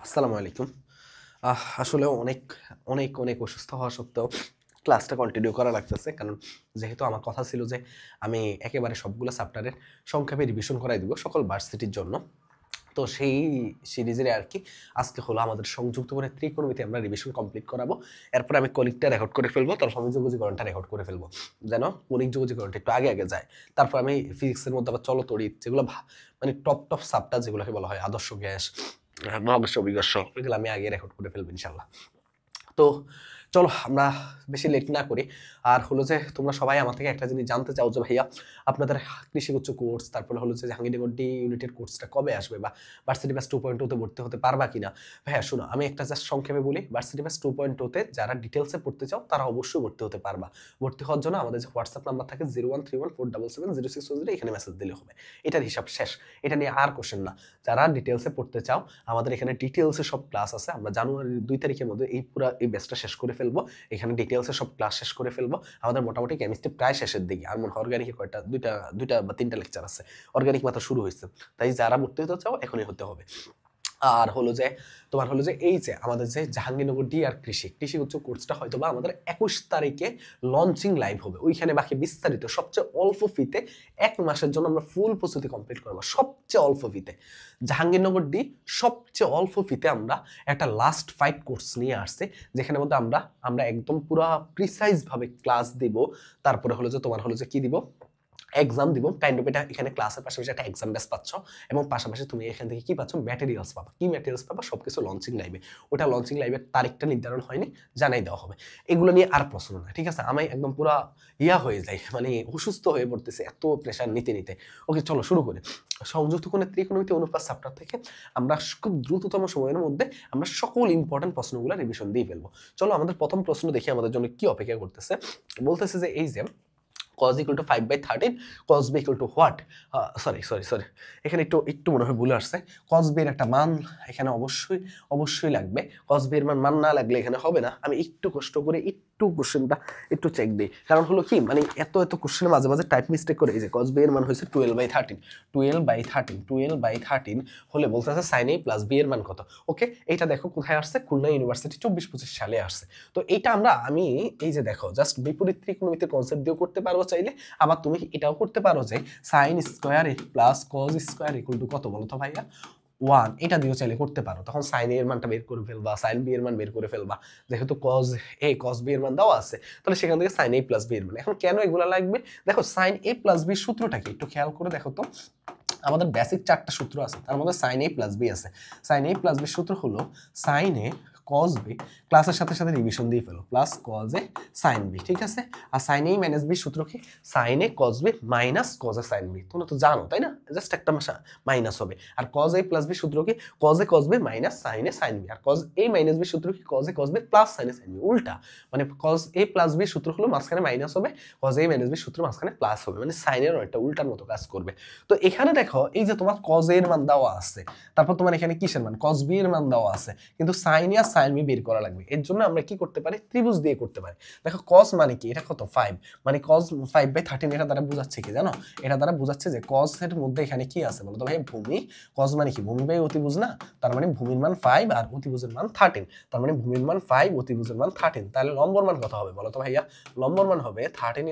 আসসালামু আলাইকুম। আসলে অনেক অনেক অনেক অসুস্থ হওয়া সত্ত্বেও ক্লাসটা কন্টিনিউ করা লাগতেছে। কারণ যেহেতু আমার কথা ছিল যে আমি একেবারে সবগুলো চ্যাপ্টারের সংক্ষেপে রিভিশন করাই দিব সকল ভার্সিটির জন্য। তো সেই সিরিজের আরকি আজকে হলো আমাদের সংযুক্ত করে ত্রিকোণমিতি আমরা রিভিশন কমপ্লিট করাবো। এরপরে আমি কলিগটা রেকর্ড করে ফেলবো, তারপর আমি যোগজীকরণটা রেকর্ড করে ফেলবো। যেন কলিগ যোগজীকরণটা একটু আগে আগে যায়। তারপর আমি ফিজিক্সের মধ্যে আবার চলতড়িৎ যেগুলো মানে টপ সাবটা যেগুলোকে বলা হয় আদর্শ গ্যাস, মহাবিশ্ব বিকর্ষ, এগুলো আমি আগে রেকর্ড করে ফেলবো ইনশাল্লাহ। তো চলো আমরা বেশি লেট না করি। আর হলো যে তোমরা সবাই আমার থেকে একটা জিনিস জানতে চাও যে ভাইয়া আপনাদের কৃষি উচ্চ কোর্স, তারপরে হলো যে জাহাঙ্গীরনগর ডি ইউনিটের কোর্সটা কবে আসবে বা ভার্সিটি ব্যাচ 2.0 তে ভর্তি হতে পারবা কিনা। ভাইয়া শোনো, আমি একটা জাস্ট সংক্ষেপে বলি, ভার্সিটি ব্যাচ 2.0 তে যারা ডিটেলসে পড়তে চাও তারা অবশ্যই ভর্তি হতে পারবা। ভর্তি হওয়ার জন্য আমাদের যে হোয়াটসঅ্যাপ নাম্বার থাকে 01314770610 এখানে মেসেজ দিলে হবে। এটার হিসাব শেষ, এটা নিয়ে আর কোশ্চেন না। যারা ডিটেলসে পড়তে চাও আমাদের এখানে ডিটেলসে সব ক্লাস আছে। আমরা জানুয়ারির 2 তারিখের মধ্যে এই ব্যাচটা শেষ করে ফেলবো। এখানে ডিটেলসে সব ক্লাস শেষ করে ফেলবো। আমাদের মোটামুটি কেমিস্ট্রি প্রায় শেষের দিকে। আর মনে হয় অর্গানিকে কয়টা দুইটা বা তিনটা লেকচার আছে। অর্গানিক মাত্র শুরু হয়েছে। তাই যারা ভর্তি হতে চাও এখনই হতে হবে। আর হলো যে তোমার হলো যে এই যে আমাদের যে জাহাঙ্গীরনগর ডি আর কৃষি উচ্চ কোর্সটা হয়তো বা আমাদের 21 তারিখে লঞ্চিং লাইভ হবে। ওইখানে বাকি বিস্তারিত সবচেয়ে অল্প ফিতে 1 মাসের জন্য আমরা ফুল প্রস্তুতি কমপ্লিট করবো। সবচেয়ে অল্প ফিতে জাহাঙ্গীরনগর ডি সবচেয়ে অল্প ফিতে আমরা একটা লাস্ট ফাইট কোর্স নিয়ে আসছে, যেখানে মধ্যে আমরা একদম পুরো প্রিসাইজ ভাবে ক্লাস দিব। তারপরে হলো যে তোমার হলো যে কি দিব, এক্সাম দিব। কাইন্ড অফ এটা এখানে ক্লাসের পাশাপাশি একটা এক্সাম বেস পাচ্ছ, এবং পাশাপাশি তুমি এখান থেকে কি পাচ্ছ, ম্যাটেরিয়ালস পাবা। কি ম্যাটেরিয়ালস পাবা, সবকিছু লঞ্চিং লাইভে। ওটা লঞ্চিং লাইভের তারিখটা নির্ধারণ হয়নি, জানাই দেওয়া হবে। এগুলো নিয়ে আর প্রশ্ন না, ঠিক আছে? আমি একদম পুরো হয়ে যাই, মানে অসুস্থ হয়ে পড়তেছে এত প্রেশার নিতে নিতে। ওকে চলো শুরু করি। সংযুক্ত কোণের ত্রিকোণমিতি অনুপাত চ্যাপ্টার থেকে আমরা খুব দ্রুততম সময়ের মধ্যে আমরা সকল ইম্পর্টেন্ট প্রশ্নগুলো রিভিশন দিয়ে ফেলবো। চলো আমাদের প্রথম প্রশ্ন দেখি আমাদের জন্য কি অপেক্ষা করতেছে। বলতেছে যে এই যে cos equal to 5/13 cos b equal to what, sorry এখানে একটু মনে হয় ভুল আসছে। cos b এর একটা মান এখানে অবশ্যই লাগবে। cos b এর মান না লাগলে এখানে হবে না। আমি একটু কষ্ট করে একটু কোশ্চেনটা একটু চেক দিই, কারণ হলো কি মানে এত কোশ্চেনের মাঝে মাঝে টাইপ মিস্টেক করে। এই যে cos b এর মান হয়েছে 12/13 হলে বলতে আছে sin a প্লাস b এর মান কত। ওকে, এটা দেখো কোথায় আসছে, খুলনা ইউনিভার্সিটি 24-25 সালে আসছে। তো এইটা আমি এই যে দেখো জাস্ট বিপরীত ত্রিকোণমিতির কনসেপ্ট দিয়েও করতে পারবো চাইলে, আবার তুমি এটাও করতে পারো যে sin square a plus cos square equal to কত বলো তো ভাইয়া, 1। এটা দিয়েও চাইলে করতে পারো। তখন sin a এর মানটা বের করে ফেলবা, sin b এর মান বের করে ফেলবা। যেহেতু cos b এর মান দেওয়া আছে, তাহলে সেখান থেকে sin a প্লাস b এর মান। এখন কেন এগুলা লাগবে, দেখো sin a প্লাস b সূত্রটা কি একটু খেয়াল করে দেখো তো। আমাদের বেসিক 4টা সূত্র আছে, তার মধ্যে sin a প্লাস b আছে। sin a প্লাস b সূত্র হলো sin a cos b, ক্লাসের সাথে সাথে রিভিশন দিয়ে ফেলো, plus cos a sin b, ঠিক আছে? আর sin a মাইনাস b সূত্র কি, sin a cos b minus cos a sin b। তোমরা তো জানো তাই না, জাস্ট একটা মাইনাস হবে। আর cos a প্লাস b সূত্র কি, cos a cos b minus sin a sin b। আর cos a মাইনাস b সূত্র কি, cos a cos b plus sin a sin b। উল্টা, মানে cos a প্লাস b সূত্র হলো মাঝখানে মাইনাস হবে, cos a মাইনাস b সূত্র মাঝখানে প্লাস হবে, মানে sin এর একটা উল্টার মতো কাজ করবে। তো এখানে দেখো এই যে তোমার cos a এর মান দেওয়া আছে, তারপর তোমার এখানে কিসের মান, cos b এর মান দেওয়া আছে, কিন্তু sin a R sin b বের করা লাগবে। এর জন্য আমরা কি করতে পারি, ত্রিভুজ দিয়ে করতে পারি। দেখো cos মানে কি, এটা কত 5, মানে cos 5/13। এটা দ্বারা বোঝাচ্ছে কি জানো, এটা দ্বারা বোঝাচ্ছে যে cos এর মধ্যে এখানে কি আছে বলো তো ভাই, ভূমি। cos মানে কি, ভূমি বাই অতিভুজ না, তার মানে ভূমির মান 5 আর অতিভুজের মান 13। তার মানে ভূমির মান 5, অতিভুজের মান 13। তাহলে লম্বর মান কত হবে বলো তো ভাইয়া, লম্বর মান হবে 13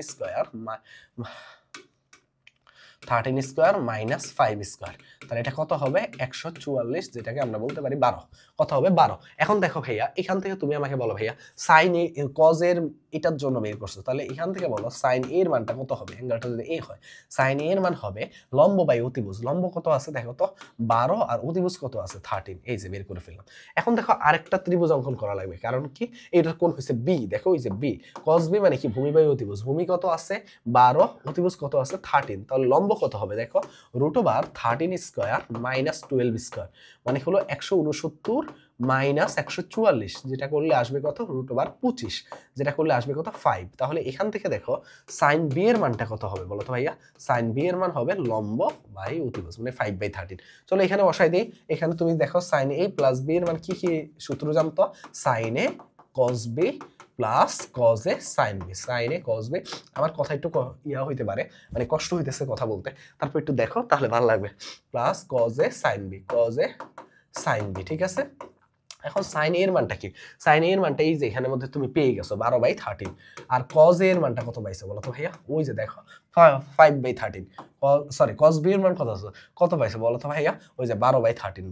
স্কয়ার মাইনাস 5 স্কয়ার। তাহলে এটা কত হবে 144, যেটাকে আমরা বলতে পারি 12। কত হবে 12। এখন দেখো ভাইয়া, এখান থেকে তুমি আমাকে বলো ভাইয়া sin a cos এর এটার জন্য বের করছো, তাহলে এখান থেকে বলো sin a এর মানটা কত হবে। অ্যাঙ্গেলটা যদি a হয়, sin a এর মান হবে লম্ব বাই অতিভুজ। লম্ব কত আছে দেখো তো 12, আর অতিভুজ কত আছে 13। এই যে বের করে ফেললাম। এখন দেখো আরেকটা ত্রিভুজ অঙ্কন করা লাগবে, কারণ কি এটা কোণ হইছে b। দেখো এই যে b, cos b মানে কি, ভূমি বাই অতিভুজ। ভূমি কত আছে 12, অতিভুজ কত আছে 13। তাহলে লম্ব কত হবে দেখো, √13 স্কয়ার মাইনাস 12 স্কয়ার, মানে হলো 169 মাইনাস 144, যেটা করলে আসবে কত, √25, যেটা করলে আসবে কত 5। তাহলে এখান থেকে দেখো sin b এর মানটা কত হবে বলো তো ভাইয়া, sin b এর মান হবে লম্ব বাই অতিভুজ, মানে 5/13। চলো এখানে বসাই দিই। এখানে তুমি দেখো sin a প্লাস b এর মান কি কি সূত্র জানতো, sin a cos b plus cos a sin b। sin a cos b, আমার কথা একটু হইতে পারে, মানে কষ্ট হইতেছে কথা বলতে, তারপর একটু দেখো তাহলে ভালো লাগবে। Plus cos a sin b, cos a sin b, ঠিক আছে? এখন সাইন এর মানটা কি? সাইন এর মানটা এই যে এখানের মধ্যে তুমি পেয়ে গেছো 12/13, আর কজ এর মানটা কত পাইছো বলো তো ভাইয়া? ওই যে দেখো 5/13, সরি কজ বি এর মান কত পাইছো বলো তো ভাইয়া? ওই যে 12/13,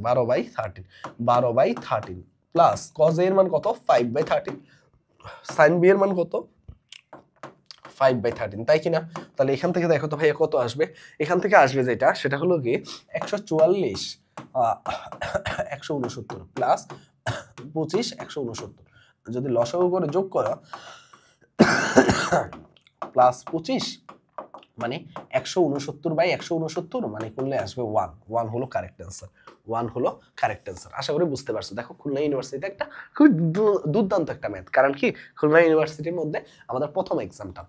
12/13 প্লাস কজ এর মান কত? 5/13, সাইন বি এর মান কত? 5/13, তাই কিনা? তাহলে এখান থেকে দেখো তো ভাইয়া কত আসবে? এখান থেকে আসবে যেটা, সেটা হলো কি 144 169 প্লাস 25 169, যদি লসাগু করে যোগ করো প্লাস 25 মানে 169/169 মানে করলে আসবে 1 হলো কারেক্ট অ্যান্সার, 1 হলো কারেক্ট অ্যান্সার। আশা করি বুঝতে পারছো। দেখো খুলনা ইউনিভার্সিটিতে একটা খুব দুর্দান্ত একটা ম্যাথ, কারণ কি খুলনা ইউনিভার্সিটির মধ্যে আমাদের প্রথম এক্সামটা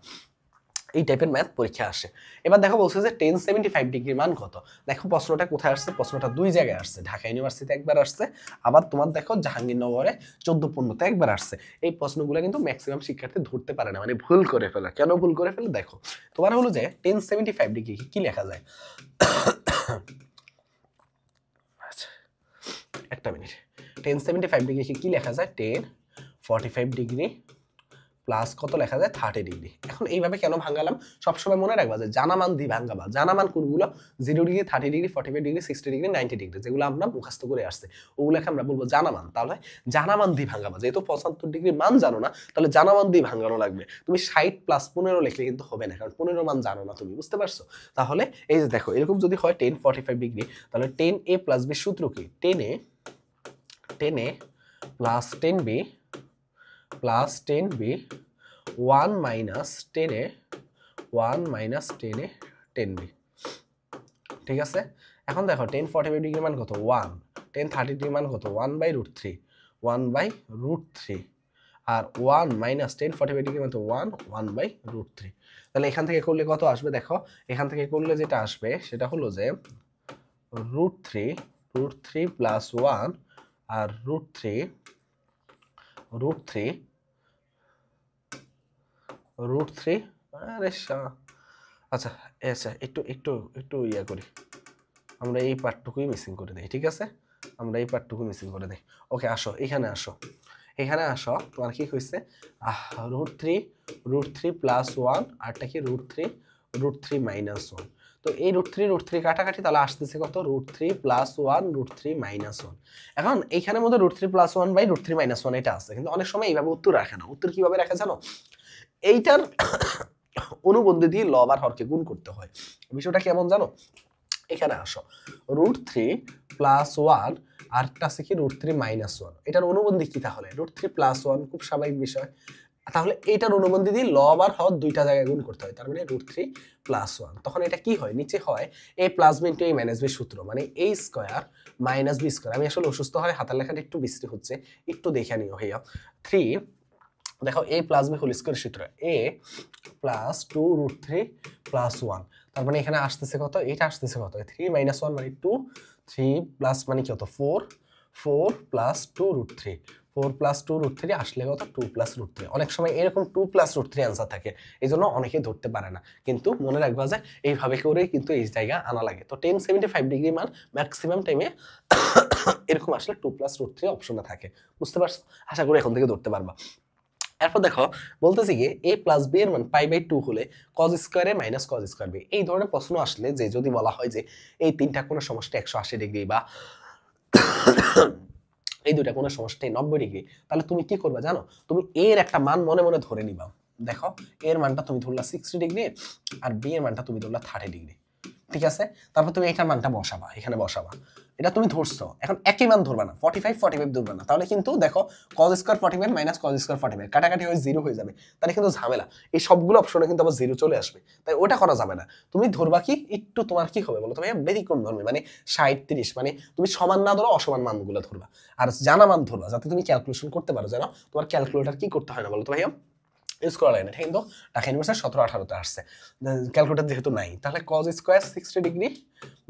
এই টাইপের ম্যাথ পরীক্ষা আসে। এবার দেখো বলছে যে 1075 ডিগ্রি মান কত। দেখো প্রশ্নটা কোথায় আসছে? প্রশ্নটা দুই জায়গায় আসছে, ঢাকা ইউনিভার্সিটিতে একবার আসছে, আবার তোমার দেখো জাহাঙ্গীরনগরে 14/15 তে একবার আসছে। এই প্রশ্নগুলো কিন্তু ম্যাক্সিমাম শিক্ষার্থী ধরতে পারে না, মানে ভুল করে ফেলে। কেন ভুল করে ফেলে দেখো, তোমার হলো যে 1075 ডিগ্রি কি লেখা যায়? আচ্ছা একটা মিনিট, 1075 ডিগ্রি কি লেখা যায়? 1045 ডিগ্রি প্লাস কত লেখা যায়? 30 ডিগ্রি। এখন এইভাবে কেন ভাঙালাম? সবসময় মনে রাখবা যে জানা মান দিয়ে ভাঙাবা। জানা মান কোনগুলো? 0 degree, 30 degree, 45 degree, 60 degree, 90 degree, যেগুলো আমরা মুখস্থ করে আসছে ওগুলোকে আমরা বলবো জানা মান। তাহলে জানা মান দিয়ে ভাঙাবা। যেহেতু 75 ডিগ্রি মান জানো না, তাহলে জানা মান দিয়ে ভাঙানো লাগবে। তুমি 60 প্লাস 15 লিখলে কিন্তু হবে না, কারণ 15 মান জানো না তুমি, বুঝতে পারছো? তাহলে এই যে দেখো এরকম যদি হয় 1045 ডিগ্রি, তাহলে 10a প্লাস b সূত্র কি? 10a plus 10b plus 10b 1 minus 10a 10b, ঠিক আছে? এখন দেখো 1045 ডিগ্রি মান কত? 1, 1030 ডিগ্রি মান কত? 1/√3, আর 1 মাইনাস 1045 ডিগ্রি মান তো 1/√3। তাহলে এখান থেকে করলে কত আসবে? দেখো এখান থেকে করলে যেটা আসবে সেটা হলো যে √3 প্লাস 1 আর √3 আরে আচ্ছা আচ্ছা একটু ইয়া করি, আমরা এই পার্টটুকুই মিসিং করে দিই, ঠিক আছে? আমরা এই পার্টটুকু মিসিং করে দিই। ওকে আসো এখানে আসো, তোমার কি হয়েছে? √3 প্লাস 1 আরটা কি √3 মাইনাস 1। তো এই √3 কাটাকাটি, তাহলে আসতেছে কত? √3 প্লাস 1 √3 মাইনাস 1। এখন এইখানের মধ্যে √3 প্লাস 1/√3 মাইনাস 1 এটা আছে, কিন্তু অনেক সময় এইভাবে উত্তর রাখে না। উত্তর কিভাবে রাখে জানো? এইটার অনুবন্ধী দিয়ে লব আর হরকে গুণ করতে হয়। বিষয়টা কেমন জানো? এখানে আসো, √3 প্লাস 1 আরটা আছে কি √3 মাইনাস 1, এটার অনুবন্ধী কি তাহলে? √3 প্লাস 1, খুব স্বাভাবিক বিষয়। তাহলে এটার অনুবন্ধী দিয়ে লব আর হর দুইটা জায়গায় গুণ করতে হয়, তার মানে √3 প্লাস 1। তখন এটা কি হয়? নিচে হয় a plus b into a minus b সূত্র, মানে a square minus b square. আমি আসলে অসুস্থ হয়, হাতের লেখাটা একটু বিশ্রী হচ্ছে, একটু দেখে নিও ভাইয়া। 3 দেখো a plus b whole square সূত্র, a প্লাস 2√3 প্লাস 1, তার মানে এখানে আসতেছে কত? এটা আসতেছে কত? 3 মাইনাস 1 মানে 2, 3 প্লাস মানে কত? 4 প্লাস 2√3, 4 প্লাস 2√3 আসলে কত? 2 প্লাস √3। অনেক সময় এরকম 2 প্লাস √3 অ্যান্সার থাকে, এই জন্য অনেকে ধরতে পারে না, কিন্তু মনে রাখবা যে এইভাবে করেই কিন্তু এই জায়গা আনা লাগে। তো 1075 ডিগ্রি মান ম্যাক্সিমাম টাইমে এরকম আসলে 2 প্লাস √3 অপশনে থাকে, বুঝতে পারছো? আশা করি এখন থেকে ধরতে পারবা। এরপর দেখো বলতেছি কি a প্লাস b এর মান π/2 হলে cos square a minus cos square b। এই ধরনের প্রশ্ন আসলে যে যদি বলা হয় যে এই তিনটা কোণের সমষ্টি 180 ডিগ্রি বা এই দুইটা কোণের সমষ্টি 90 ডিগ্রি, তাহলে তুমি কি করবে জানো? তুমি a এর একটা মান মনে মনে ধরে নিবা। দেখো a এর মানটা তুমি ধরলা 60 ডিগ্রি আর b এর মানটা তুমি ধরলা 30 ডিগ্রি, ঠিক আছে? তারপর তুমি এটার মানটা বসাবা, এখানে বসাবা, এটা তুমি ধরছো। এখন একই মান ধরবা না, 45 ধরবা না, তাহলে কিন্তু দেখো cos square 45 minus cos square 45 কাটাকাটি হয়ে 0 হয়ে যাবে, তাহলে কিন্তু ঝামেলা। এই সবগুলো অপশনে কিন্তু আবার 0 চলে আসবে, তাই ওটা করা যাবে না। তুমি ধরবা কি একটু, তোমার কি হবে বলো তো ভাইয়া? ব্যতিক্রম ধরবে, মানে 60 30, মানে তুমি সমান না ধরো, অসমান মানগুলো ধরবা, আর জানা মান ধরবা, যাতে তুমি ক্যালকুলেশন করতে পারো। জানো তোমার ক্যালকুলেটর কি করতে হয় না বলো তো ভাইয়া? ইউজ করা লাগে না, কিন্তু ঢাকা ইউনিভার্সিটি 17-18 আসছে, ক্যালকুলেটর যেহেতু নাই। তাহলে cos স্কয়ার 60 ডিগ্রি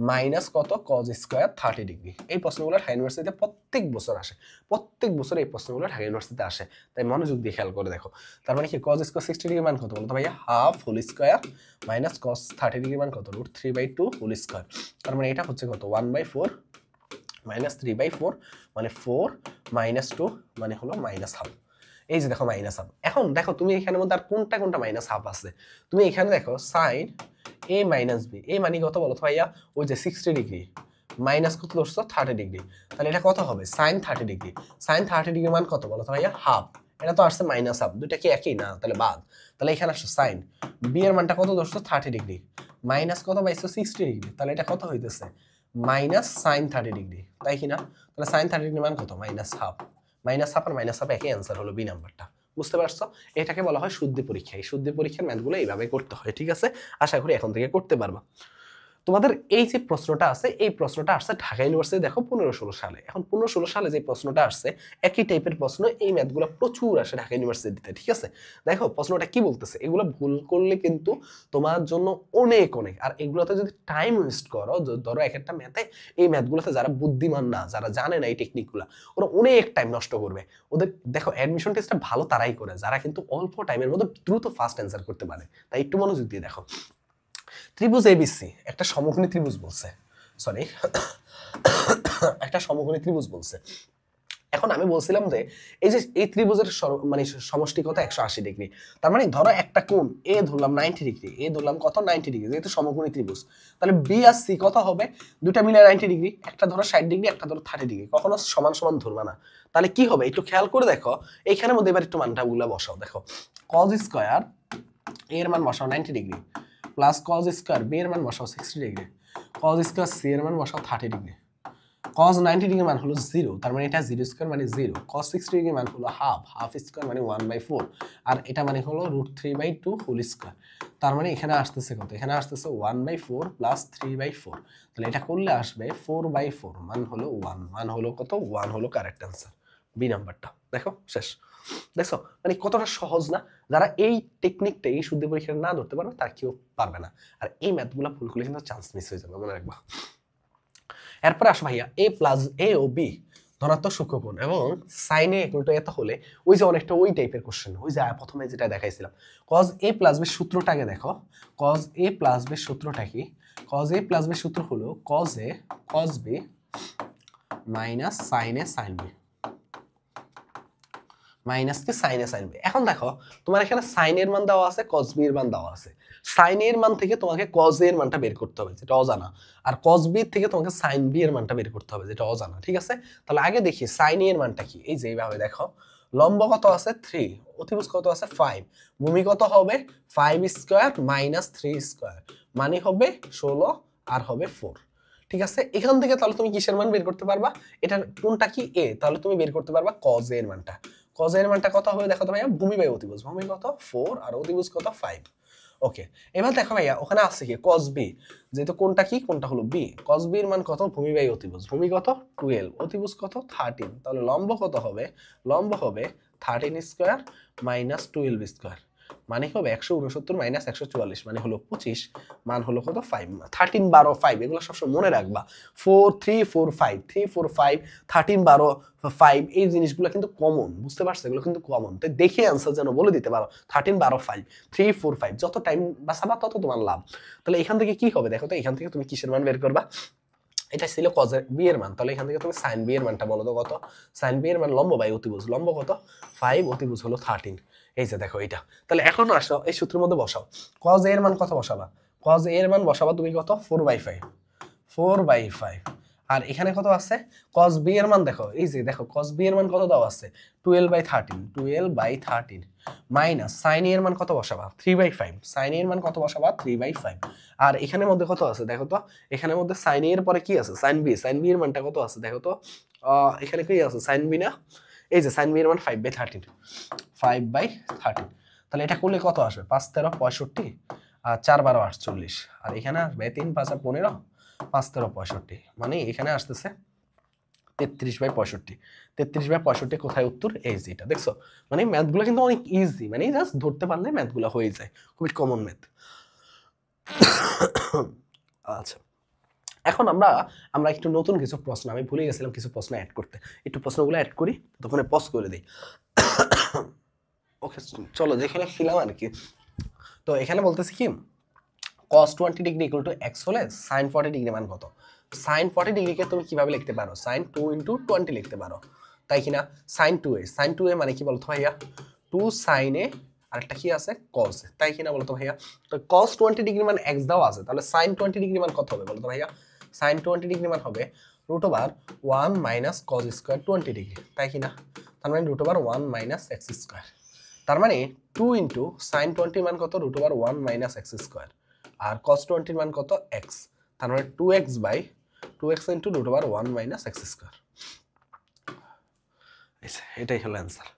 মাইনাস কত? cos square 30 degree. এই প্রশ্নগুলো ঢাকা ইউনিভার্সিটিতে প্রত্যেক বছর আসে, প্রত্যেক বছর এই প্রশ্নগুলো ঢাকা ইউনিভার্সিটিতে আসে, তাই মনোযোগ দিয়ে খেয়াল করে দেখো। তার মানে কি cos স্কয়ার 60 ডিগ্রি মান কত বলতো ভাইয়া? Half whole square minus cos 30 degree মান কত? √3/2 হোল স্কয়ার। তার মানে এটা হচ্ছে কত? 1/4 -3/4 মানে 4 -2 মানে হলো -1/2। এই যে দেখো -1/2। এখন দেখো তুমি এখানের মধ্যে আর কোনটা কোনটা -1/2 আছে। তুমি এখানে দেখো sin a - b, a মানে কত বলো তো ভাইয়া? ওই যে 60 ডিগ্রি মাইনাস কত ধরছো 30 ডিগ্রি, তাহলে এটা কত হবে? sin 30 degree. sin 30 ডিগ্রি মান কত বলো তো ভাইয়া? হাফ। এটা তো আসছে -হাফ, দুইটা কি একই না? তাহলে বাদ। তাহলে এখানে আসছে sin b এর মানটা কত ধরছো 30 ডিগ্রি মাইনাস কত পাইছো 60 ডিগ্রি, তাহলে এটা কত হইতেছে? মাইনাস sin 30 ডিগ্রি, তাই কি না? তাহলে sin 30 ডিগ্রি মান কত? -হাফ। -হাফ আর -হাফ একই অ্যান্সার হলো বি নাম্বারটা। বুঝতে পারছো? এটাকে বলা হয় শুদ্ধি পরীক্ষা। এই শুদ্ধি পরীক্ষার ম্যাথগুলো এইভাবে করতে হয়, ঠিক আছে? আশা করি এখন থেকে করতে পারবা। তোমাদের এই যে প্রশ্নটা আছে, এই প্রশ্নটা আসছে ঢাকা ইউনিভার্সিটি দেখো 15-16 সালে। এখন 15-16 সালে যে প্রশ্নটা আসছে একই টাইপের প্রশ্ন, এই ম্যাথগুলো প্রচুর আসে ঢাকা ইউনিভার্সিটিতে, ঠিক আছে? দেখো প্রশ্নটা কি বলতেছে, এগুলো ভুল করলে কিন্তু তোমার জন্য অনেক অনেক, আর এগুলোতে যদি টাইম ওয়েস্ট করো, ধরো এক একটা ম্যাথে, এই ম্যাথগুলোতে যারা বুদ্ধিমান না, যারা জানে না এই টেকনিকগুলো, ওরা অনেক টাইম নষ্ট করবে। ওদের দেখো অ্যাডমিশন টেস্টটা ভালো তারাই করে যারা কিন্তু অল্প টাইমের মধ্যে দ্রুত ফাস্ট অ্যান্সার করতে পারে। তাই একটু মনোযোগ দিয়ে দেখো। ত্রিভুজ এবিসি একটা সমকোণী ত্রিভুজ বলছে, সরি একটা সমকোণী ত্রিভুজ বলছে। এখন আমি বলছিলাম যে এই যে এই ত্রিভুজের মানে সমষ্টি কত 180 ডিগ্রি, তার মানে ধরো একটা কোণ এ ধরলাম 90 ডিগ্রি, এ ধরলাম কত 90 ডিগ্রি, যেহেতু সমকোণী ত্রিভুজ, তাহলে বি আর সি কত হবে? দুটা মিলে 90 ডিগ্রি, একটা ধরো 60 ডিগ্রি, একটা ধরো 30 ডিগ্রি, কখনো সমান সমান ধরবা না। তাহলে কি হবে একটু খেয়াল করে দেখো, এইখানের মধ্যে এবার একটু মানটাগুলো বসাও। দেখো cos স্কয়ার এর মান বসাও 90 degree plus cos square B এর মান বসাও 60 ডিগ্রি, cos স্কয়ার সি এর মান বসাও 30 ডিগ্রি। cos 90 ডিগ্রি মান হলো 0, তার মানে এটা 0 স্কয়ার মানে 0। cos 60 ডিগ্রি মান হলো হাফ, হাফ স্কয়ার মানে 1/4, আর এটা মানে হলো √3/2 হোল স্কয়ার। তার মানে এখানে আসতেছে কত? এখানে আসতেছে 1/4 প্লাস 3/4, তাহলে এটা করলে আসবে 4/4, মান হলো 1, মান হলো কত? 1 হলো কারেক্ট অ্যান্সার, বি নাম্বারটা। দেখো শেষ। দেখছো মানে কতটা সহজ না? যারা এই টেকনিকটা এই শুদ্ধি পরীক্ষা না ধরতে পারবে তার কেউ পারবে না। আর এই ম্যাথগুলো ভুল করলে কিন্তু চান্স মিস হয়ে যাবে, মনে রাখবা। এরপরে আসো ভাইয়া এ প্লাস এ ও বি ধনাত্মক সূক্ষ্মকোণ এবং সাইন এ ইকুয়াল টু এত হলে, ওই যে অনেকটা ওই টাইপের কোশ্চেন, ওই যে প্রথমে যেটা দেখাইছিলাম। cos a প্লাস b সূত্রটাকে দেখো, cos a প্লাস b সূত্রটা কি? cos a প্লাস b সূত্র হলো cos a cos b minus sin a sin b, minus কি sin a sin b। এখন দেখো তোমার এখানে sin এর মান দেওয়া আছে, cos b এর মান দেওয়া আছে। sin এর মান থেকে তোমাকে cos a এর মানটা বের করতে হবে, যেটা অজানা, আর cos b থেকে তোমাকে sin b এর মানটা বের করতে হবে, যেটা অজানা, ঠিক আছে? তাহলে আগে দেখি sin a এর মানটা কি। এই যে এইভাবে দেখো, লম্ব কত আছে 3, অতিভুজ কত আছে 5, ভূমি কত হবে 5 স্কয়ার মাইনাস 3 স্কয়ার, মানে হবে 16 আর হবে 4। ঠিক আছে, এখান থেকে তাহলে তুমি কিসের মান বের করতে পারবা? এটা কোনটা কি a, তাহলে তুমি বের করতে পারবা cos a এর মানটা। cos a এর মানটা কত হবে দেখো তো ভাইয়া, ভূমি বাই অতিভুজ, ভূমি কত 4 আর অতিভুজ কত 5। ওকে, এবার দেখো ভাইয়া ওখানে আছে কি cos b, যেহেতু কোনটা কি, কোনটা হলো b, cos b এর মান কত? ভূমি বাই অতিভুজ, ভূমি কত 12, অতিভুজ কত 13, তাহলে লম্ব কত হবে? লম্ব হবে 13 স্কয়ার মাইনাস 12 স্কয়ার, মানে হবে 169 মাইনাস 144, মানে হলো 25, মান হলো কত 5, 13 12 5, এগুলো সবসময় মনে রাখবা। 4 3 4 5, 3 4 5, 13 12 5, এই জিনিসগুলো কিন্তু কমন, বুঝতে পারছো? এগুলো কিন্তু কমন, তাই দেখে অ্যান্সার যেন বলে দিতে পারো। 13 12 5, 3 4 5, যত টাইম বাঁচাবা তত তোমার লাভ। তাহলে এখান থেকে কি হবে দেখো তো, এখান থেকে তুমি কিসের মান বের করবা? এটা ছিল cos b এর মান, তাহলে এখান থেকে তুমি sin b এর মানটা বলো তো কত? sin b এর মান লম্ব বাই অতিভুজ, লম্ব কত 5, অতিভুজ হলো 13। এই যে দেখো এটা, তাহলে এখন আসো এই সূত্রের মধ্যে বসাও। cos a এর মান কত বসাবা? cos a এর মান বসাবা তুমি কত 4/5, 4/5, আর এখানে কত আছে cos b এর মান দেখো, এই যে দেখো cos b এর মান কত দেওয়া আছে 12/13, 12/13 মাইনাস sin a এর মান কত বসাবা 3/5, sin a এর মান কত বসাবা 3/5, আর এখানের মধ্যে কত আছে দেখো তো, এখানের মধ্যে sin a এর পরে কি আছে sin b, sin b এর মানটা কত আছে দেখো তো, এখানে কি আছে sin b না, এই যে sin b এর মান 5/13, 5/13, তাহলে এটা করলে কত আসবে 5 13 65 আর 4 12 48, আর এখানে আসবে 3 5 15 5 13 65, মানে এখানে আসতেছে 33/65, 33/65 কোথায় উত্তর? এই যে এটা দেখছো, মানে ম্যাথগুলো কিন্তু অনেক ইজি, মানে জাস্ট ধরতে পারলে ম্যাথগুলো হয়ে যায়, খুবই কমন ম্যাথ। আচ্ছা, এখন আমরা একটু নতুন কিছু প্রশ্ন, আমি ভুলে গেছিলাম কিছু প্রশ্ন অ্যাড করতে, একটু প্রশ্নগুলো অ্যাড করি, তখন পজ করে দিই। ওকে চলো যেখানে ছিলাম আর কি, তো এখানে বলতেছি কি cos 20 degree equal two x হলে sin 40 ডিগ্রি মান কত? sin 40 ডিগ্রিকে তুমি কিভাবে লিখতে পারো sin 2 * 20 লিখতে পারো, তাই কিনা? sin 2a মানে কি বলতো ভাইয়া 2 sin a আর একটা কি আছে cos a, তাই কিনা বলতো ভাইয়া? তো cos 20 ডিগ্রি মানে x দাও আছে, তাহলে sin 20 ডিগ্রি মান কত হবে বলতো ভাইয়া? sin 20 ডিগ্রি মান হবে √1 - cos স্কয়ার 20 ডিগ্রি, তাই কিনা? তার মানে √1 - x স্কয়ার, তার মানে 2 * sin 20 মান কত √1 - x স্কয়ার, আর cos 20 মান কত x, তার মানে 2x * √1 - x স্কয়ার। এটাই হলো অ্যান্সার।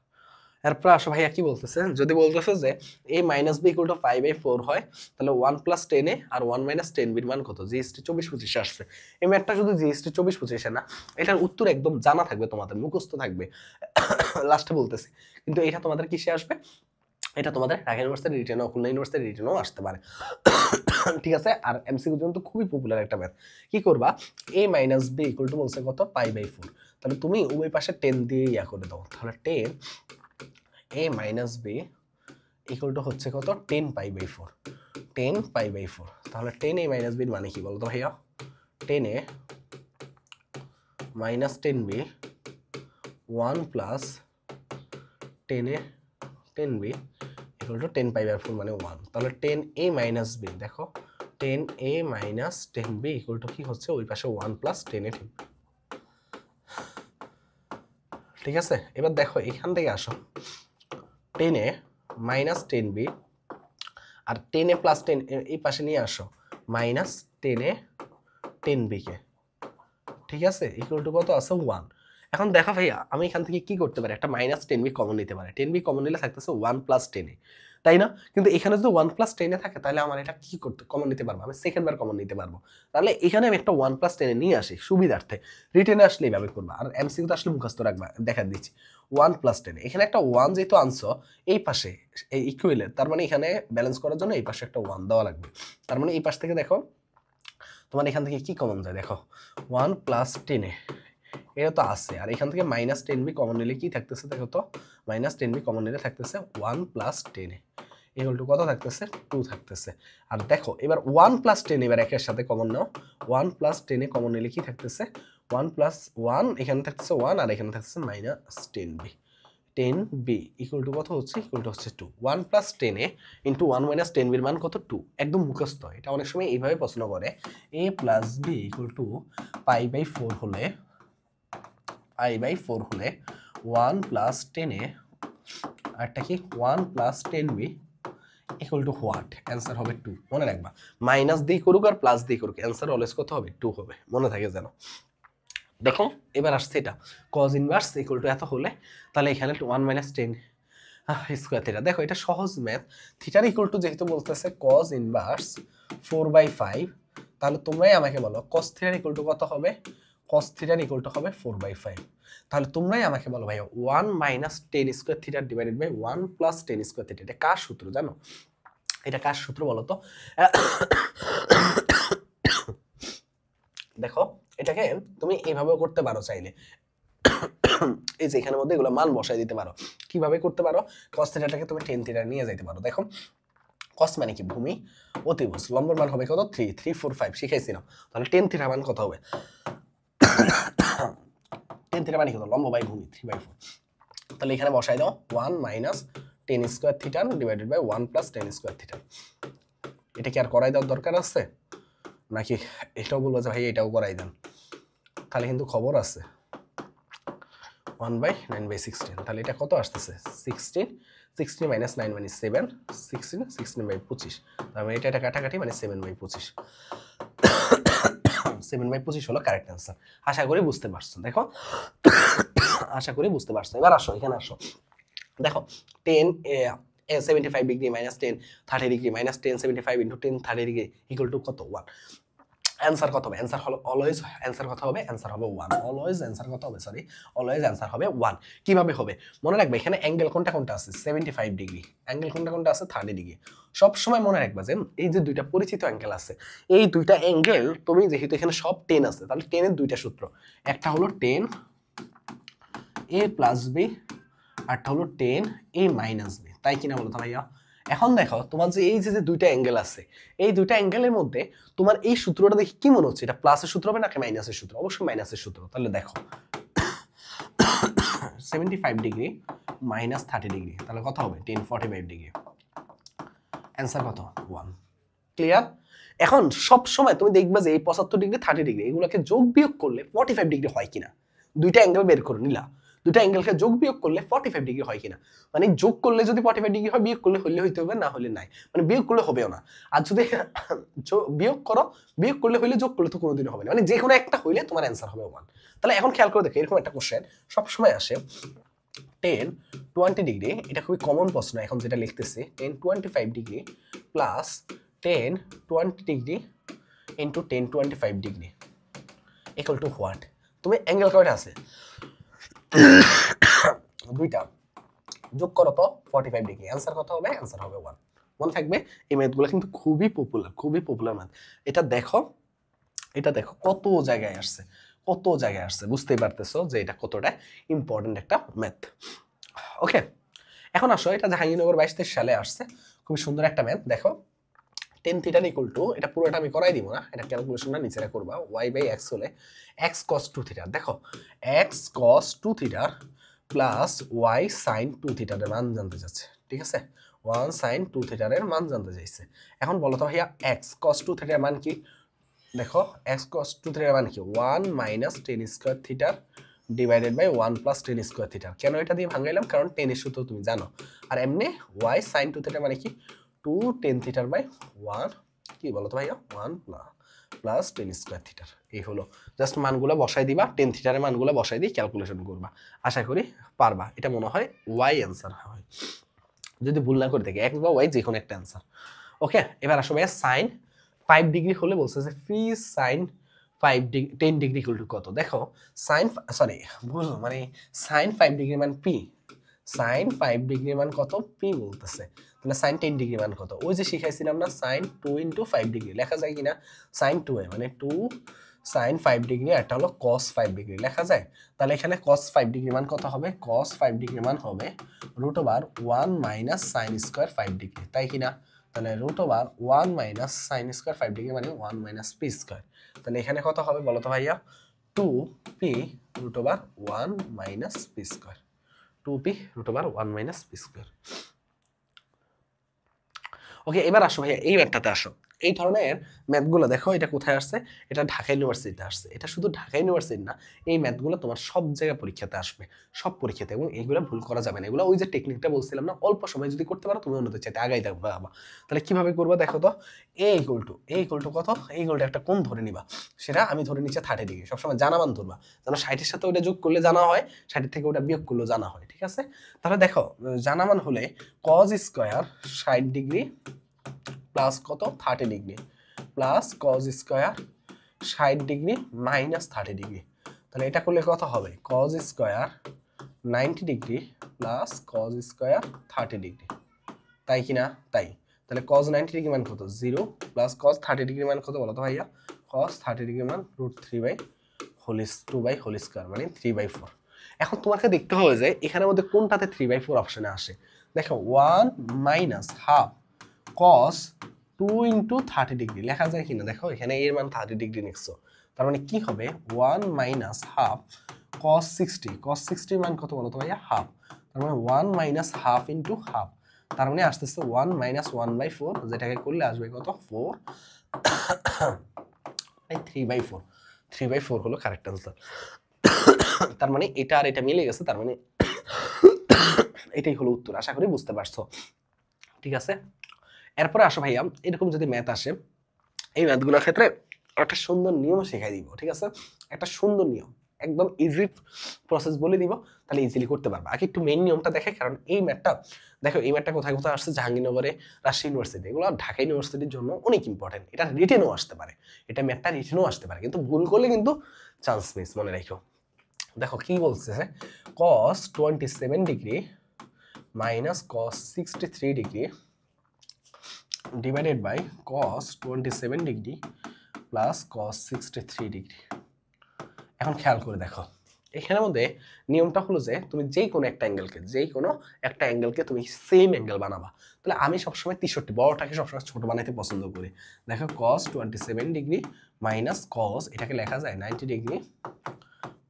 এরপর আসো ভাইয়া কি বলতেছে, যদি বলতেছে যে a - b = 5/4 হয়, তাহলে 1 + 10a আর 1 - 10b এর মান কত? জিএসটি 24-25 আসছে। এই ম্যাথটা শুধু জিএসটি 24-25 না, এটার উত্তর একদম জানা থাকবে, তোমাদের মুখস্থ থাকবে। লাস্টে বলতেছি, কিন্তু এটা তোমাদের কিসে আসবে? এটা তোমাদের ঢাকা ইউনিভার্সিটি রিটেনও, খুলনা ইউনিভার্সিটি রিটেনও আসতে পারে। ঠিক আছে। আর এমসিকিউ জন্য তো খুবই পপুলার একটা ম্যাথ। কি করবা? a - b = বলছে কত π/4, তাহলে তুমি উভয় পাশে 10 দিয়ে ইয়া করে দাও, তাহলে 10 a - b = হচ্ছে কত 10 π/4, 10 π/4, তাহলে 10 a - b এর মানে কি বলতো ভাইয়া? 10 a - 10b 1 + 10 a 10b = 10 π/4 মানে 1, তাহলে 10 a - b, দেখো 10 a - 10b = কি হচ্ছে ওই পাশে 1 + 10 a, ঠিক আছে। এবার দেখো এখান থেকে আসো, 10 a - 10b আর 10 a + 10 এই পাশে নিয়ে আসো -10 a 10b কে, ঠিক আছে, = কত আছে 1। এখন দেখো ভাইয়া আমি এখান থেকে কি করতে পারি, একটা -10b কমন নিতে পারি, 10b কমন নিলে থাকতেছে 1 + 10a, তাই না? কিন্তু এখানে যদি 1 + 10a থাকে, তাহলে আমার এটা কি করতে কমন নিতে পারবো, আমি সেকেন্ড বার কমন নিতে পারবো। তাহলে এখানে আমি একটা 1 + 10a নিয়ে আসি সুবিধার্থে, রিটেনে আসলে এইভাবে করবা, আর এমসিকিউ তো আসলে মুখস্থ রাখবা, দেখা দিচ্ছি 1 + 10, এখানে একটা 1 যেহেতু আনছো এই পাশে এই ইকুয়ালের, তার মানে এখানে ব্যালেন্স করার জন্য এই পাশে একটা 1 দেওয়া লাগবে, তার মানে এই পাশ থেকে দেখো তোমার এখান থেকে কি কমন যায়, দেখো 1 + 10a এটা তো আছে, আর এখান থেকে -10b কমন নিলে কি থাকতেছে, দেখো তো -10b কমন নিলে থাকতেছে 1 + 10a = কত থাকতেছে 2 থাকতেছে। আর দেখো এবার 1 + 10 এবার একের সাথে কমন নাও, 1 + 10a কমন নিলে কি থাকতেছে 1 + 1, এখানে থাকতেছে 1 আর এখানে থাকতেছে -10b, 10b কত হচ্ছে হচ্ছে 2, 1 + 10a * 1 - 10b এর মান কত 2, একদম মুখস্থ। এটা অনেক সময় এইভাবে প্রশ্ন করে, a + b = π/4 হলে 1 + 10a আরটা কি 1 + 10b = হোয়াট? অ্যান্সার হবে 2, মনে রাখবা। মাইনাস দিয়ে করুক আর প্লাস দিয়ে করুক, অ্যান্সার অলওয়েজ কত হবে 2 হবে, মনে থাকে যেন। দেখো এবার আসছে এটা cos ইনভার্স = এত হলে, তাহলে এখানে 1 - 10 স্কয়ার থিটা। দেখো এটা সহজ ম্যাথ, থিটার = যেহেতু বলতেছে cos ইনভার্স 4/5, তাহলে তোমরাই আমাকে বলো cos থিটার = কত হবে? cos থিটার = হবে 4/5, তাহলে তোমরাই আমাকে বলো ভাইয়া 1 - 10 square theta divided by 1 + 10 square theta, এটা কার সূত্র জানো? এটা কার সূত্র বলো তো? দেখো এটাকে তুমি এইভাবেও করতে পারো চাইলে, এই যে এখানের মধ্যে এগুলো মান বসাই দিতে পারো। কিভাবে করতে পারো? cos থিটাটাকে তুমি tan থিটা নিয়ে যাইতে পারো। দেখো cos মানে কি ভূমি, অতিভুজ, লম্বের মান হবে কত 3 3 4 5 শিখাইছিলাম, তাহলে tan থিটার মান কত হবে? tan থিটা মানে কত? লম্ব বাই ভূমি 3/4, তাহলে এখানে বসাই দাও 1 - 10 square theta divided by 1 + 10 square theta. এটা কি আর করাই দেওয়ার দরকার আছে নাকি এটাও বলবো যে ভাই এটাও করাই দেন? তাহলে কিন্তু খবর আছে। 1/9/16, তাহলে এটা কত আসতেছে 16, 16 - 9 মানে 7, 16 16/25, তার মানে এটা কাটাকাটি মানে 7/25, 7/25 হলো কারেক্ট অ্যান্সার। আশা করি বুঝতে পারছো। দেখো আশা করি বুঝতে পারছো। এবার আসো এখানে আসো, দেখো 10 75 ডিগ্রি -10 30 ডিগ্রি -10 75 * 10 30 ডিগ্রি = কত 1, অ্যান্সার কত হবে? অ্যান্সার হলো অলওয়েজ অ্যান্সার কত হবে? অ্যান্সার হবে 1, অলওয়েজ অ্যান্সার কত হবে? সরি, অলওয়েজ অ্যান্সার হবে 1। কিভাবে হবে মনে রাখবে, এখানে অ্যাঙ্গেল কোনটা কোনটা আছে 75 ডিগ্রি, অ্যাঙ্গেল কোনটা কোনটা আছে 30 ডিগ্রি। সব সময় মনে রাখবা যে এই যে দুইটা পরিচিত অ্যাঙ্গেল আছে, এই দুইটা অ্যাঙ্গেল তুমি যেহেতু এখানে সব 10 আছে, তাহলে 10 এর দুইটা সূত্র, একটা হলো 10 a + b, আরটা হলো 10 a - b, তাই কিনা বলো তো ভাইয়া? এখন দেখো তোমার যে এই যে দুইটা অ্যাঙ্গেল আছে, এই দুইটা অ্যাঙ্গেলের মধ্যে তোমার এই সূত্রটা দেখি কি মনে হচ্ছে, এটা প্লাসের সূত্র হবে নাকি মাইনাসের সূত্র? অবশ্যই মাইনাসের সূত্র। তাহলে দেখো 75 ডিগ্রি মাইনাস 30 ডিগ্রি, তাহলে কত হবে 1045 ডিগ্রি। অ্যান্সার কত? 1। ক্লিয়ার? এখন সব সময় তুমি দেখবা যে এই 75 ডিগ্রি 30 ডিগ্রি এগুলোকে যোগ বিয়োগ করলে 45 ডিগ্রি হয় কিনা। দুইটা অ্যাঙ্গেল বের করে নিলা, দুইটা অ্যাঙ্গেলকে যোগ বিয়োগ করলে 45 ডিগ্রি হয় কিনা। মানে যোগ করলে যদি 45 ডিগ্রি হয়, বিয়োগ করলে হইলে হইতে হবে, না হলে নাই। মানে বিয়োগ করলে হবেও না। আর যদি বিয়োগ করো, বিয়োগ করলে হইলে, যোগ করলে তো কোনোদিনও হবে না। মানে যে কোনো একটা হইলে তোমার অ্যান্সার হবে 1। তাহলে এখন খেয়াল করে দেখো, এরকম একটা কোশ্চেন সবসময় আসে 10 20 ডিগ্রি, এটা খুবই কমন প্রশ্ন এখন যেটা লিখতেছি, 10 25 degree plus 10 20 degree into 10 25 degree equal two what? তুমি অ্যাঙ্গেল কয়টা আছে? দুইটা, যোগ করো তো 45 ডিগ্রি। অ্যান্সার কত হবে? অ্যান্সার হবে 1। মনে থাকবে এই ম্যাথগুলো কিন্তু খুবই পপুলার, খুবই পপুলার ম্যাথ। এটা দেখো, এটা দেখো কত জায়গায় আসছে, কত জায়গায় আসছে, বুঝতেই পারতেছো যে এটা কতটা ইম্পর্টেন্ট একটা ম্যাথ। ওকে, এখন আসো, এটা জাহাঙ্গীরনগর 22-23 সালে আসছে, খুবই সুন্দর একটা ম্যাথ। দেখো 10 থিটা ইকুয়াল টু, এটা পুরোটা আমি করাই দিব না, এটা ক্যালকুলেশনটা নিচেরা করবা, y বাই x হলে x cos 2 থিটা। দেখো x cos 2 theta plus y sin 2 থিটার মান জানতে চাচ্ছে, ঠিক আছে? 1 sin 2 থিটার মান জানতে চাইছে। এখন বলো তো ভাইয়া x cos 2 থিটার মান কি? দেখো x cos 2 থিটার মান কি? 1 মাইনাস টেন স্কোয়ার থিটার divided by 1 plus tan square থিটার। কেন এটা দিয়ে ভাঙাইলাম? কারণ টেনের সূত্র তুমি জানো। আর এমনি y sin 2 থিটার মানে কি? 2 টেন থিটার বাই 1, কি বলো তো ভাইয়া, 1 প্লাস টেন স্কোয়ার থিটার। এই হলো, জাস্ট মানগুলো বসাই দিবা, টেন থিটারের মানগুলো বসাই দিয়ে ক্যালকুলেশন করবা, আশা করি পারবা। এটা মনে হয় y অ্যান্সার হয়, যদি ভুল না করে থাকি, x বা y যে কোনো একটা অ্যান্সার। ওকে, এবার আসো ভাইয়া সাইন 5 ডিগ্রি হলে বলছে যে ফি sine 5 degree 10 degree equal to কত? দেখো সাইন, সরি ভুল, মানে সাইন 5 ডিগ্রি মান পি, সাইন 5 ডিগ্রি মান কত? পি বলতেছে। তাহলে সাইন 10 ডিগ্রি মান কত? ওই যে শিখাইছিলাম না, সাইন 2 ইন্টু 5 ডিগ্রি লেখা যায় কিনা? সাইন 2 মানে 2 সাইন 5 ডিগ্রি, একটা হলো কস 5 ডিগ্রি লেখা যায়। তাহলে এখানে কস 5 ডিগ্রি মান কত হবে? কস 5 ডিগ্রি মান হবে root over 1 minus sine square 5 degree, তাই কিনা? তাহলে root over 1 minus sine square 5 degree মানে 1 মাইনাস পি স্কোয়ার। তাহলে এখানে কত হবে বলো তো ভাইয়া? 2p root over 1 minus p square, 2p root over 1 minus p square. Okay, এবার আসো ভাইয়া এই ম্যাথটাতে আসো। এই ধরনের ম্যাথগুলো দেখো, এটা কোথায় আসছে? এটা ঢাকা ইউনিভার্সিটিতে আসছে। এটা শুধু ঢাকা ইউনিভার্সিটি না, এই ম্যাথগুলো তোমার সব জায়গায় পরীক্ষাতে আসবে, সব পরীক্ষাতে, এবং এইগুলো ভুল করা যাবে না। এগুলো ওই যে টেকনিকটা বলছিলাম না, অল্প সময় যদি করতে পারো তুমি অন্যদের চাইতে আগাই থাকবে। তাহলে কিভাবে করবো দেখো তো, এ ইকুয়াল টু কত? এ ইকুয়াল টু একটা কোণ ধরে নিবা, সেটা আমি ধরে নিচ্ছি 30 ডিগ্রি। সবসময় জানা মান ধরবা, যেন 60-এর সাথে ওটা যোগ করলে জানা হয়, 60 থেকে ওটা বিয়োগ করলেও জানা হয়, ঠিক আছে? তাহলে দেখো জানা মান হলে কজ স্কোয়ার 60 ডিগ্রি প্লাস কত? 30 degree plus cos square 60 degree minus 30 degree. তাহলে এটা করলে কত হবে? Cos square 90 degree plus cos square 30 degree, তাই কিনা? তাই। তাহলে কজ 90 ডিগ্রি মান কত? 0 প্লাস কজ 30 ডিগ্রি মান কত বলো তো ভাইয়া? কজ 30 ডিগ্রি মান root 3 by whole 2 by whole square মানে 3/4। এখন তোমাকে দেখতে হবে যে এখানের মধ্যে কোনটাতে 3/4 অপশনে আসে। দেখো 1 মাইনাস হাফ কস 2 ইন্টু 30 ডিগ্রি লেখা যায় কিনা? দেখো এখানে এর মান 30 ডিগ্রি নিচ্ছ, তার মানে কি হবে? 1 মাইনাস হাফ কস 60, কস 60 মান কত বলো তো ভাইয়া? হাফ। তার মানে 1 মাইনাস হাফ ইন্টু হাফ, তার মানে আসতেছে 1 মাইনাস 1/4, যেটাকে করলে আসবে কত? 4, এই 3/4, 3/4 হলো কারেক্ট অ্যান্সার। তার মানে এটা আর এটা মিলে গেছে, তার মানে এটাই হলো উত্তর। আশা করি বুঝতে পারছো, ঠিক আছে? এরপরে আসো ভাইয়া, এরকম যদি ম্যাথ আসে, এই ম্যাথগুলোর ক্ষেত্রে একটা সুন্দর নিয়ম শেখাই দিব, ঠিক আছে? একটা সুন্দর নিয়ম, একদম ইজি প্রসেস বলে দিব, তাহলে ইজিলি করতে পারবা। আগে একটু মেইন নিয়মটা দেখে, কারণ এই ম্যাথটা দেখো, এই ম্যাথটা কোথায় কোথায় আসছে? জাহাঙ্গীরনগরে, রাজশাহী ইউনিভার্সিটি, এগুলো ঢাকা ইউনিভার্সিটির জন্য অনেক ইম্পর্টেন্ট। এটা রিটেনও আসতে পারে, এটা ম্যাথটা রিটেনও আসতে পারে, কিন্তু ভুল করলে কিন্তু চান্স মিস, মনে রাখো। দেখো কি বলছে, cos 27 degree minus cos 63 degree divided by cos 27 degree plus cos 63 degree. এখন খেয়াল করে দেখো, এখানের মধ্যে নিয়মটা হলো যে তুমি যেই কোনো একটা অ্যাঙ্গেলকে তুমি সেম অ্যাঙ্গেল বানাবা। তাহলে আমি সবসময় 63 বড়টাকে সবসময় ছোট বানাইতে পছন্দ করি। দেখো cos 27 ডিগ্রি মাইনাস cos এটাকে লেখা যায় 90 ডিগ্রি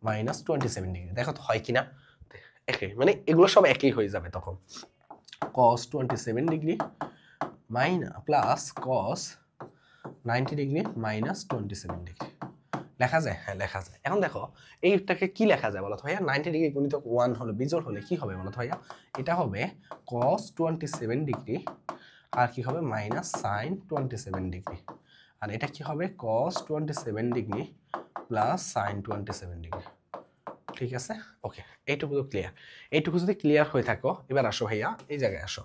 মাইনাস 27 ডিগ্রি। দেখো তো হয় কিনা, একই, মানে এগুলো সব একই হয়ে যাবে তখন। cos 27 degree minus plus cos 90 degree minus 27 degree লেখা যায়? হ্যাঁ লেখা যায়। এখন দেখো এইটাকে কি লেখা যায় বলো তো ভাইয়া? 90 ডিগ্রি গুণিতক 1 হলো বিজোড় হলে কি হবে বলো তো ভাইয়া? এটা হবে cos 27 ডিগ্রি আর কি হবে মাইনাস sin 27 ডিগ্রি, আর এটা কি হবে cos 27 degree plus sin 27 degree. ঠিক আছে, ওকে, এইটুকু তো ক্লিয়ার। এইটুকু যদি ক্লিয়ার হয়ে থাকো, এবার আসো ভাইয়া এই জায়গায় আসো,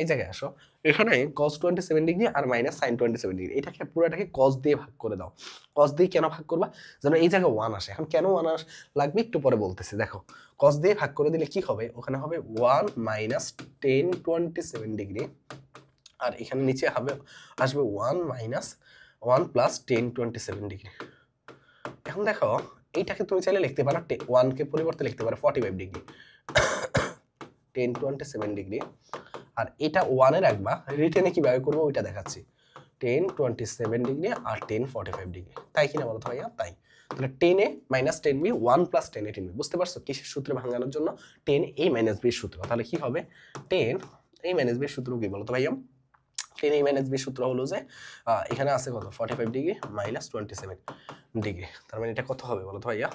এই জায়গায় আসো। এখানে cos 27 ডিগ্রি আর মাইনাস sin 27 ডিগ্রি এটাকে পুরোটাকে cos দিয়ে ভাগ করে দাও। cos দিয়ে কেন ভাগ করবা? যেন এই জায়গায় 1 আসে। এখন কেন 1 লাগবে একটু পরে বলতেছি। দেখো cos দিয়ে ভাগ করে দিলে কি হবে, ওখানে হবে 1 মাইনাস 10 27 ডিগ্রি, আর এখানে নিচে হবে আসবে 1 মাইনাস 1 প্লাস 10 27 ডিগ্রি। এখন দেখো এইটাকে তুমি চাইলে লিখতে পারো 1 কে পরিবর্তে লিখতে পারো 45 ডিগ্রি 10 27 ডিগ্রি, আর এটা 1 এ রাখবা। রিটেনে কিভাবে করবো ওইটা দেখাচ্ছি। 10 27 ডিগ্রি আর 10 45 ডিগ্রি, তাই কিনা বলো তো ভাইয়া? তাই। তাহলে 10 a minus 10 b 1 plus 10 a 10 b, বুঝতে পারছো কিসের সূত্রে ভাঙানোর জন্য? 10 a মাইনাস b এর সূত্র। তাহলে কি হবে 10 a মাইনাস b এর সূত্র কি বলো তো ভাইয়া? 10 a মাইনাস b এর সূত্র হলো যে এখানে আছে কত 45 ডিগ্রি মাইনাস 27 ডিগ্রি, তার মানে এটা কত হবে বলো তো ভাইয়া?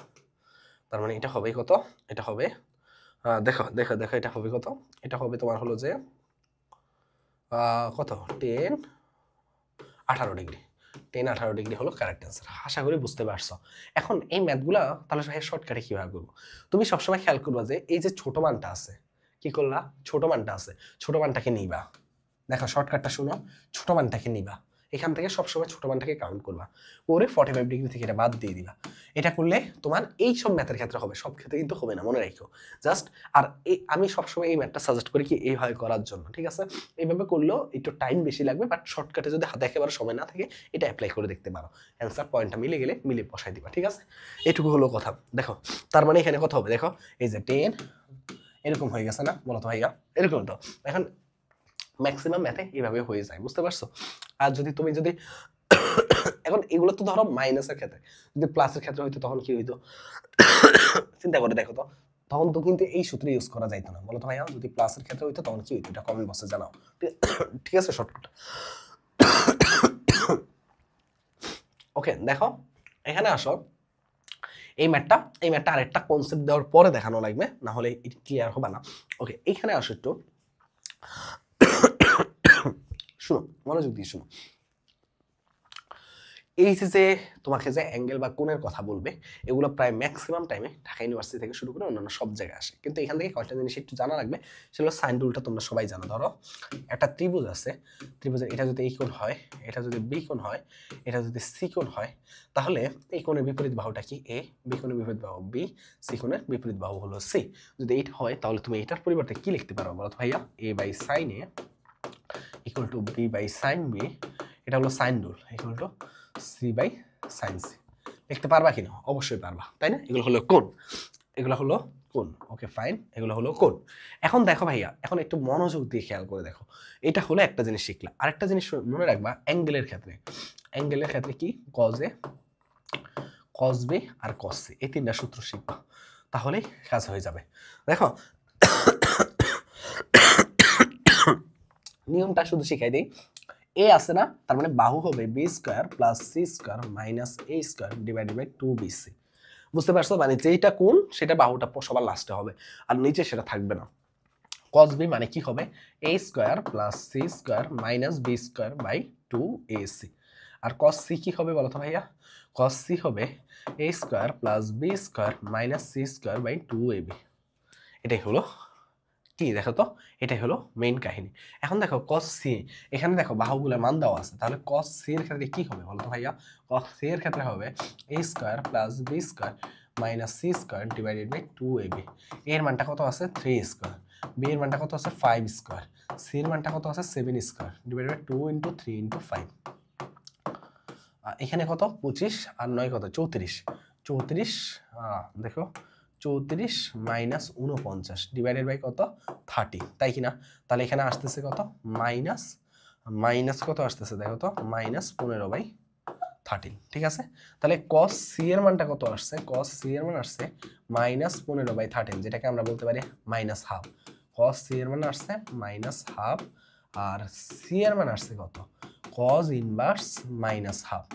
তার মানে এটা হবে কত? এটা হবে দেখো দেখো দেখো এটা হবে কত? এটা হবে তোমার হলো যে কত 10 18 ডিগ্রি। 10 18 ডিগ্রি হলো কারেক্ট অ্যান্সার। আশা করি বুঝতে পারছো। এখন এই ম্যাথগুলা তাহলে ভাই শর্টকাটে কিভাবে করবো? তুমি সবসময় খেয়াল করবা যে এই যে ছোট মানটা আছে, কি করলা? ছোট মানটা আছে, ছোট মানটাকে নিবা। দেখো শর্টকাটটা শুনো, ছোট মানটাকে নিবা, এখান থেকে সবসময় ছোট মানটাকে কাউন্ট করবা, পরে 45 ডিগ্রি থেকে এটা বাদ দিয়ে দিবা। এটা করলে তোমার এই সব ম্যাথের ক্ষেত্রে হবে, সব ক্ষেত্রে কিন্তু হবে না, মনে রাখো জাস্ট। আর আমি সবসময় এই ম্যাথটা সাজেস্ট করি কি এইভাবে করার জন্য, ঠিক আছে? এইভাবে করলেও একটু টাইম বেশি লাগবে, বাট শর্টকাটে যদি হাতে একেবারে সময় না থাকে এটা অ্যাপ্লাই করে দেখতে পারো। অ্যান্সার পয়েন্টটা মিলে গেলে মিলে বসাই দিবা, ঠিক আছে? এটুকু হলো কথা। দেখো তার মানে এখানে কত হবে, দেখো এই যে 10 এরকম হয়ে গেছে না বলো তো ভাইয়া? এরকম তো এখন ম্যাক্সিমাম ম্যাথে এইভাবে হয়ে যায়, বুঝতে পারছো? আর যদি এখন এগুলো তো ধরো মাইনাসের ক্ষেত্রে, যদি প্লাসের ক্ষেত্রে হইতো তখন কি হইতো চিন্তা করে দেখো তো, তখন তো কিন্তু এই সূত্র ইউজ করা যাইতো না, বলো তো ভাইয়া? যদি প্লাসের ক্ষেত্রে হইতো তখন কি হইতো এটা কমেন্ট বক্সে জানাও, ঠিক আছে? শর্টকাট। ওকে দেখো এখানে আসো, এই ম্যাথটা আরেকটা কনসেপ্ট দেওয়ার পরে দেখানো লাগবে, না হলে ক্লিয়ার হবে না। ওকে এখানে আসো একটু শুনো, মনোযোগ দিয়ে শুনো। এই যে তোমাকে যে অ্যাঙ্গেল বা কোণের কথা বলবে, এগুলো প্রায় ম্যাক্সিমাম টাইমে ঢাকা ইউনিভার্সিটি থেকে শুরু করে অন্যান্য সব জায়গায় আসে, কিন্তু এখান থেকে কয়েকটা জিনিস একটু জানা লাগবে। সেগুলো সাইন রুলটা তোমরা সবাই জানো। ধরো একটা ত্রিভুজ আছে, ত্রিভুজের এটা যদি এই কোণ হয়, এটা যদি বি কোণ হয়, এটা যদি সি কোণ হয়, তাহলে এই কোণের বিপরীত বাহুটা কি? এ, বি কোণের বিপরীত বাহু বি, সি কোণের বিপরীত বাহু হলো সি। যদি এইটা হয় তাহলে তুমি এটার পরিবর্তে কি লিখতে পারো বলো তো ভাইয়া? A by sine A equal to B by sine B, এটা হলো sine rule, equal to C by sine C. লিখতে পারবা কিনা? অবশ্যই পারবা, তাই না? এগুলো হলো কোণ, এগুলো হলো কোণ। ওকে ফাইন, এগুলো হলো কোণ। এখন দেখো ভাইয়া, এখন একটু মনোযোগ দিয়ে খেয়াল করে দেখো, এটা হলো একটা জিনিস শিখলা। আরেকটা জিনিস মনে রাখবা, অ্যাঙ্গেলের ক্ষেত্রে, অ্যাঙ্গেলের ক্ষেত্রে কি কজ এ, কজ বি আর কজ সি, এই তিনটা সূত্র শিখবা, তাহলেই কাজ হয়ে যাবে। দেখো নিয়মটা শুধু শিখাই দিই। এ আছে না, তার মানে বাহু হবে B square plus C square minus A square divided by 2bc। বুঝতে পারছো? মানে যেইটা কোণ সেটা বাহুটা সবার লাস্টে হবে, আর নিচে সেটা থাকবে না। cos b মানে কি হবে? a square plus C square minus B square by 2ac। আর cos c কি হবে বলো তো ভাইয়া? cos c হবে a square plus B square minus C square by 2ab। এটাই হলো কি, দেখো তো, এটাই হলো মেইন কাহিনী। এখন দেখো cos c, এখানে দেখো বাহুগুলোর মান দেওয়া আছে, তাহলে cos c এর ক্ষেত্রে কি হবে বলো তো ভাইয়া? cos c এর ক্ষেত্রে হবে a square plus B square minus C square divided by 2ab। এর মানটা কত আছে? 3 স্কোয়ার। বি এর মানটা কত আছে? 5 স্কোয়ার। সি এর মানটা কত আছে? 7 square divided by 2 into 3 into 5। এখানে কত? 25 আর 9 কত? 34। 34 দেখো 34 মাইনাস 49 ডিভাইডেড বাই কত 30, তাই কিনা? তাহলে এখানে আসতেছে কত মাইনাস মাইনাস কত আসতেছে দেখো তো মাইনাস 15/13, ঠিক আছে? তাহলে cos c এর মানটা কত আসছে? cos c এর মান আসছে মাইনাস 15/13, যেটাকে আমরা বলতে পারি মাইনাস হাফ। cos c এর মান আসছে মাইনাস হাফ, আর c এর মান আসছে কত cos ইনভার্স মাইনাস হাফ,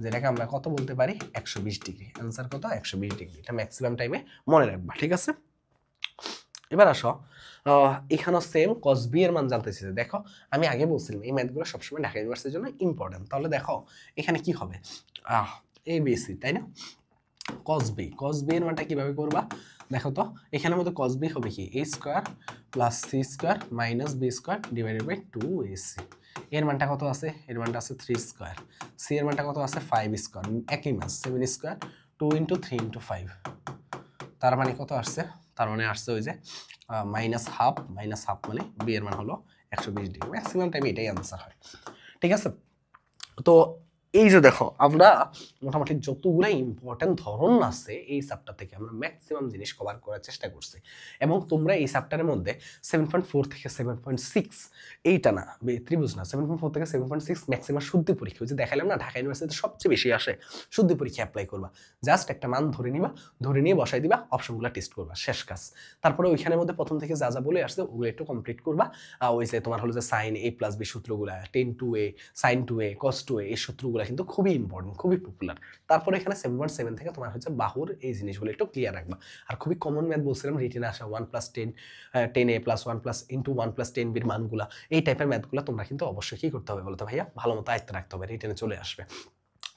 যেটাকে আমরা কত বলতে পারি 120 ডিগ্রি। অ্যান্সার কত 120 ডিগ্রি। এটা ম্যাক্সিমাম টাইমে মনে রাখবা, ঠিক আছে? এবার আসো এখানেও সেম cos b এর মান জানতে চেয়েছে। দেখো আমি আগে বলছিলাম এই ম্যাথগুলো সবসময় ঢাকা ইউনিভার্সিটির জন্য ইম্পর্টেন্ট। তাহলে দেখো এখানে কি হবে এ বি সি, তাই না? cos b এর মানটা কিভাবে করবা দেখো তো, এখানের মধ্যে cos b হবে কি a square plus c square minus b square divided by 2ac। এর মানটা কত আছে? এর মানটা আছে 3 স্কয়ার। c এর মানটা কত আছে 5 স্কয়ার, একই মান 7 স্কয়ার 2 ইনটু 3 ইনটু 5। তার মানে কত আসছে? তার মানে আসছে ওই যে মাইনাস হাফ মানে b এর মান হলো 120 ডিগ্রি। ম্যাক্সিমাম টাইমে এটাই আনসার হয়, ঠিক আছে? তো এই যে দেখো আমরা মোটামুটি যতগুলো ইম্পর্টেন্ট ধরন আছে এই চ্যাপ্টার থেকে আমরা ম্যাক্সিমাম জিনিস কভার করার চেষ্টা করছি, এবং তোমরা এই চ্যাপ্টারের মধ্যে 7.4 থেকে 7.6 এইটা না ত্রিভুজ না 7.4 থেকে 7.6 ম্যাক্সিমাম শুদ্ধি পরীক্ষা হচ্ছে দেখালাম না, ঢাকা ইউনিভার্সিটিতে সবচেয়ে বেশি আসে শুদ্ধি পরীক্ষা অ্যাপ্লাই করবা। জাস্ট একটা মান ধরে নিবা, ধরে নিয়ে বসাই দিবা, অপশনগুলো টেস্ট করবা, শেষ কাজ। তারপরে ওইখানের মধ্যে প্রথম থেকে যা যা বলে আসছে ওগুলো একটু কমপ্লিট করবা। ওই যে তোমার হলো যে সাইন a প্লাস b সূত্রগুলো, tan two A, sine two A, cos two A, এই সূত্রগুলো কিন্তু খুবই ইম্পর্টেন্ট, খুবই পপুলার। তারপরে এখানে 7.7 থেকে তোমার হচ্ছে বাহুর এই জিনিসগুলো একটু ক্লিয়ার রাখবা। আর খুবই কমন ম্যাথ বলছিলাম রিটেনে আসা 1 plus 10 10a plus 1 plus into 1 plus 10b এর মানগুলা, এই টাইপের ম্যাথগুলো তোমরা কিন্তু অবশ্যই কি করতে হবে বলতো ভাইয়া, ভালো মতো আয়ত্তে রাখতে হবে, রিটেনে চলে আসবে।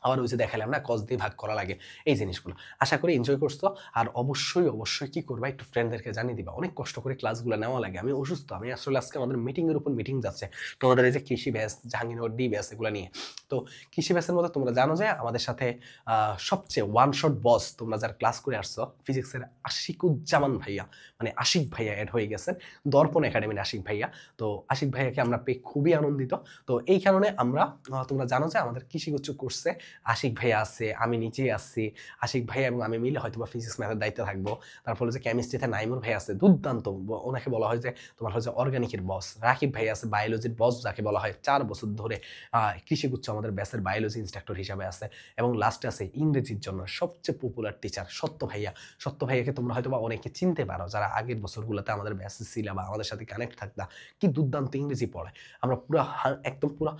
আবার ওই যে দেখালাম না কস দিয়ে ভাগ করা লাগে, এই জিনিসগুলো আশা করি এনজয় করছো। আর অবশ্যই কি করবা, একটু ফ্রেন্ডদেরকে জানিয়ে দিবা। অনেক কষ্ট করে ক্লাসগুলো নেওয়া লাগে, আমি অসুস্থ, আমি আসলে আজকে আমাদের মিটিংয়ের উপর মিটিং যাচ্ছে তোমাদের এই যে কৃষি ব্যাস, জাহাঙ্গীরনগর ডি ব্যাস এগুলো নিয়ে। তো কৃষি ব্যাসের মধ্যে তোমরা জানো যে আমাদের সাথে সবচেয়ে ওয়ান শট বস তোমরা যারা ক্লাস করে আসছো ফিজিক্সের আশিকুজ্জামান ভাইয়া, মানে আশিক ভাইয়া অ্যাড হয়ে গেছেন দর্পণ একাডেমির আশিক ভাইয়া। তো আশিক ভাইয়াকে আমরা পেয়ে খুবই আনন্দিত। তো এই কারণে আমরা তোমরা জানো যে আমাদের কৃষিগুচ্ছ কোর্সে আশিক ভাইয়া আছে, আমি নিজেই আছি, আশিক ভাইয়া এবং আমি মিলে হয়তো বা ফিজিক্স ম্যাথের দায়িত্বে থাকবো। তারপর যে কেমিস্ট্রিতে নাইমুর ভাই আছে দুর্দান্ত, ওনাকে বলা হয় যে তোমার হচ্ছে অর্গানিকের বস। রাকিব ভাই আছে বায়োলজির বস, যাকে বলা হয় 4 বছর ধরে কৃষিগুচ্ছ আমাদের ব্যাসের বায়োলজি ইনস্ট্রাক্টর হিসাবে আছে। এবং লাস্টে আছে ইংরেজির জন্য সবচেয়ে পপুলার টিচার সত্য ভাইয়া। সত্য ভাইয়াকে তোমরা হয়তো বা অনেকে চিনতে পারো যারা আগের বছরগুলোতে আমাদের ব্যাসে ছিল বা আমাদের সাথে কানেক্ট থাকতা। কি দুর্দান্ত ইংরেজি পড়ায়। আমরা পুরো একদম পুরো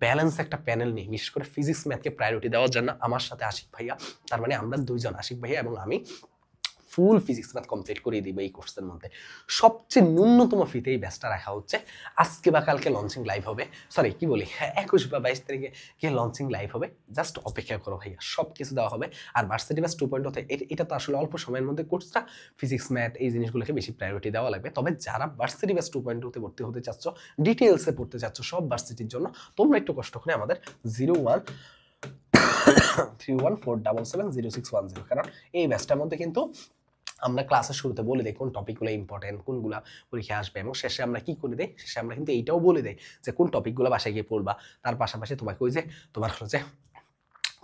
ব্যালেন্স একটা প্যানেল নিই, বিশেষ করে ফিজিক্স ম্যাথকে প্রায়োরিটি দেওয়ার জন্য আমার সাথে আশিক ভাইয়া, তার মানে আমরা দুইজন, আশিক ভাইয়া এবং আমি ফুল ফিজিক্স ম্যাথ কমপ্লিট করিয়ে দিব এই কোর্সের মধ্যে। সবচেয়ে ন্যূনতম ফিতে এই ব্যাচটা রাখা হচ্ছে। আজকে বা কালকে লঞ্চিং লাইভ হবে, সরি কি বলি, 21 বা 22 তারিখে কে লঞ্চিং লাইভ হবে, জাস্ট অপেক্ষা করো ভাইয়া, সব কিছু দেওয়া হবে। আর ভার্সিটি ব্যাচ 2.0 এটা তো আসলে অল্প সময়ের মধ্যে কোর্সটা, ফিজিক্স ম্যাথ এই জিনিসগুলোকে বেশি প্রায়োরিটি দেওয়া লাগবে। তবে যারা ভার্সিটি ব্যাচ 2.0 ভর্তি হতে চাচ্ছ, ডিটেলসে পড়তে চাচ্ছ সব ভার্সিটির জন্য, তোমরা একটু কষ্ট করে আমাদের 013147700610, কারণ এই ব্যাচটার মধ্যে কিন্তু আমরা ক্লাসের শুরুতে বলে দিই কোন টপিকগুলো ইম্পর্টেন্ট, কোনগুলা পরীক্ষা আসবে, এবং শেষে আমরা কি করে দেই, শেষে আমরা কিন্তু এইটাও বলে দেই যে কোন টপিকগুলো বাসায় গিয়ে পড়বা। তার পাশাপাশি তোমাকে ওই যে তোমার হচ্ছে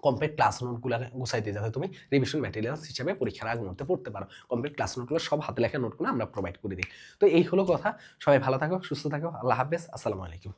কমপ্লিট ক্লাস নোটগুলো গুছাইতে, যাতে তুমি রিভিশন ম্যাটেরিয়ালস হিসেবে পরীক্ষার আগ মুহূর্তে পড়তে পারো। কমপ্লিট ক্লাস নোটগুলো সব হাতে লেখা নোটগুলো আমরা প্রোভাইড করে দিই। তো এই হলো কথা। সবাই ভালো থাকো, সুস্থ থাকো, আল্লাহ হাফেজ, আসসালামু আলাইকুম।